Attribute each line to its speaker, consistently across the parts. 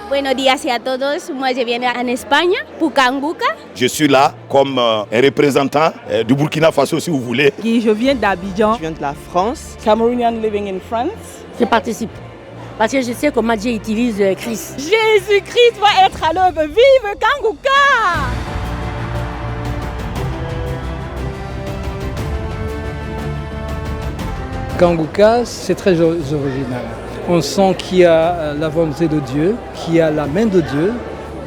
Speaker 1: Buenos días a todos. Moi, je viens en Espagne, pour Kanguka.
Speaker 2: Je suis là comme un représentant du Burkina Faso, si vous voulez.
Speaker 3: Je viens d'Abidjan.
Speaker 4: Je viens de la France.
Speaker 3: Cameroonian living in France.
Speaker 5: Je participe parce que je sais comment Dieu utilise Christ.
Speaker 3: Jésus-Christ va être à l'œuvre. Vive Kanguka!
Speaker 6: Kanguka, c'est très original. On sent qu'il y a la volonté de Dieu, qu'il y a la main de Dieu.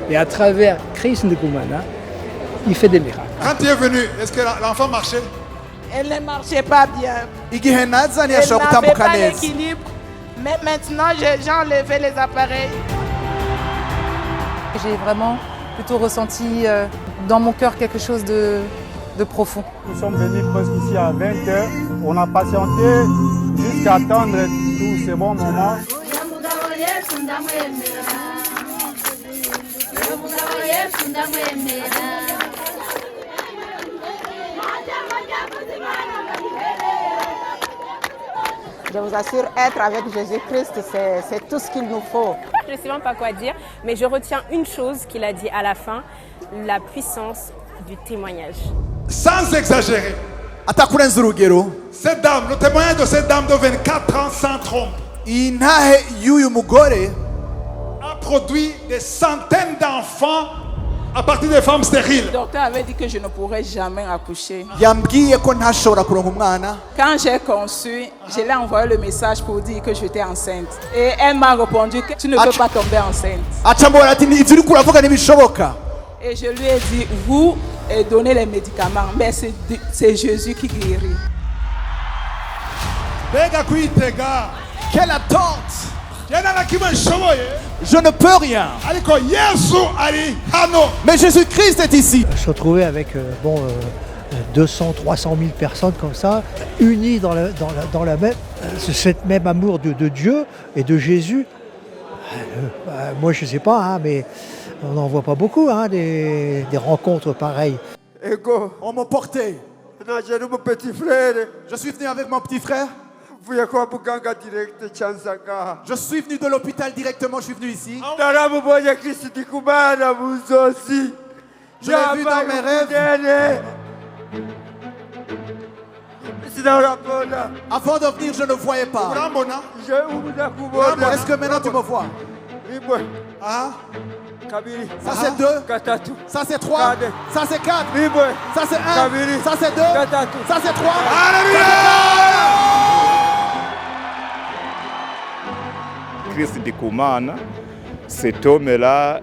Speaker 6: Et à travers Christ Ndikumana, il fait des miracles.
Speaker 7: Quand tu es venu, est-ce que l'enfant marchait?
Speaker 3: Elle ne marchait pas bien.
Speaker 8: Elle
Speaker 3: n'avait pas l'équilibre. Mais maintenant, j'ai enlevé les appareils.
Speaker 9: J'ai vraiment plutôt ressenti dans mon cœur quelque chose de profond.
Speaker 10: Nous sommes venus presque ici à 20h. On a patienté jusqu'à attendre tous ces bons moments.
Speaker 4: Je vous assure, être avec Jésus-Christ, c'est tout ce qu'il nous faut.
Speaker 11: Je ne sais même pas quoi dire, mais je retiens une chose qu'il a dit à la fin, la puissance du témoignage.
Speaker 7: Sans exagérer, cette dame, le témoignage de cette dame de 24 ans sans trompe, a produit des centaines d'enfants à partir des femmes stériles.
Speaker 3: Le docteur avait dit que je ne pourrais jamais accoucher. Quand j'ai conçu, je lui ai envoyé le message pour dire que j'étais enceinte. Et elle m'a répondu que tu ne peux pas tomber enceinte. Et je lui ai dit, vous donnez les médicaments, mais c'est Jésus qui guérit.
Speaker 8: Quelle attente! Je ne peux rien. Mais Jésus-Christ est ici.
Speaker 12: Se retrouver avec 200, 300 000 personnes comme ça, unies dans la même, cette même amour de Dieu et de Jésus. Moi, je ne sais pas, hein, mais on n'en voit pas beaucoup, hein, des rencontres pareilles.
Speaker 8: Ego, on m'a porté.
Speaker 10: Mon petit frère.
Speaker 8: Je suis venu avec mon petit frère. Je suis venu de l'hôpital directement, je suis venu ici. Je l'ai vu dans mes rêves. Avant de venir, je ne voyais pas. Est-ce que maintenant tu me vois? Ah? Ça c'est 2, ça c'est 3, ça c'est 4, ça c'est 1, ça c'est 2, ça c'est 3.
Speaker 2: Christ Ndikumana, cet homme-là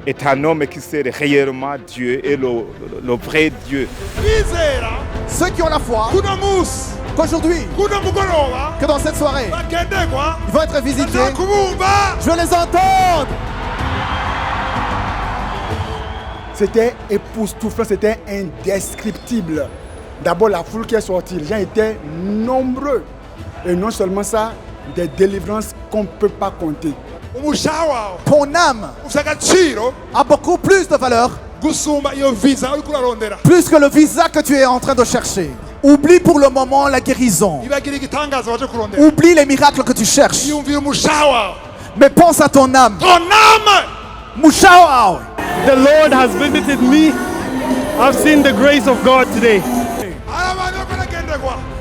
Speaker 2: est un homme qui sert réellement Dieu et le vrai Dieu.
Speaker 8: Ceux qui ont la foi, qu'aujourd'hui, que dans cette soirée, ils vont être visités. Je veux les entendre.
Speaker 10: C'était époustouflant, c'était indescriptible. D'abord, la foule qui est sortie, les gens étaient nombreux. Et non seulement ça, des délivrances qu'on ne peut pas compter.
Speaker 8: Ton âme a beaucoup plus de valeur, plus que le visa que tu es en train de chercher. Oublie pour le moment la guérison. Oublie les miracles que tu cherches. Mais pense à ton âme.
Speaker 10: The Lord has visited me. I've seen the grace of God today.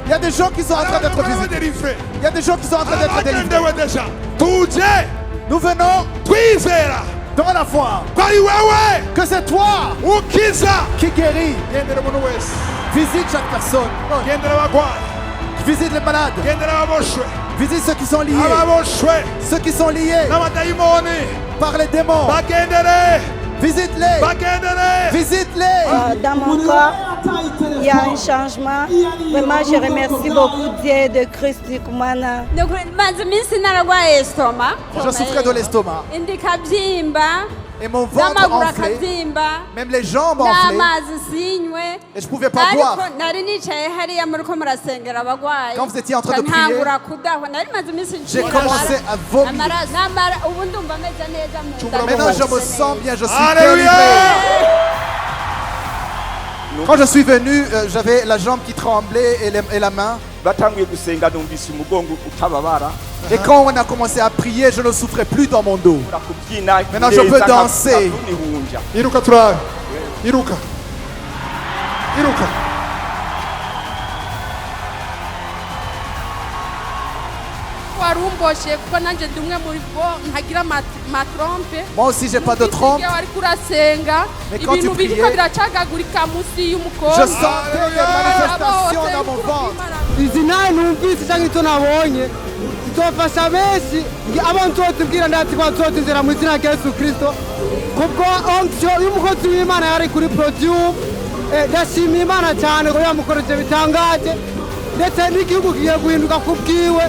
Speaker 8: Il y a des gens qui sont en train d'être visités. Il y a des gens qui sont en train d'être délivrés. Nous venons dans la foi que c'est toi qui guéris. Visite chaque personne. Visite les malades. Visite ceux qui sont liés. Ceux qui sont liés par les démons. Visite-les. Visite-les.
Speaker 1: Dans mon corps, il y a un changement. Vraiment, je remercie beaucoup Dieu de Christ Ndikumana.
Speaker 8: Je souffrais de l'estomac. Et mon ventre enflé. Même les jambes enflées. Et je ne pouvais pas boire. Quand vous étiez en train de prier, j'ai commencé à vomir. Maintenant, je me sens bien, je suis délivré. Quand je suis venu, j'avais la jambe qui tremblait et la main. Et quand on a commencé à prier, je ne souffrais plus dans mon dos. Maintenant, je peux danser.
Speaker 7: Iruka turabe. Iruka. Iruka.
Speaker 8: Moi aussi, j'ai pas de trompe. Mais quand tu priais, je sentais des manifestations dans mon ventre.
Speaker 13: zizofasha benshi abo nzotubwira ndati ko nzotizera mu izina rya Yesu Kristo kubwo onction y'umukozi w'Imana yari kuri podium. Ndashimira Imana cyane ko yamukoreje bitangaje ndetse n'igihugu kigiye guhinduka kubwiwe.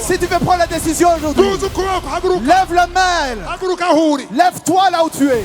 Speaker 8: Si tu veux prendre la décision aujourd'hui, lève la main. Lève-toi là où tu es.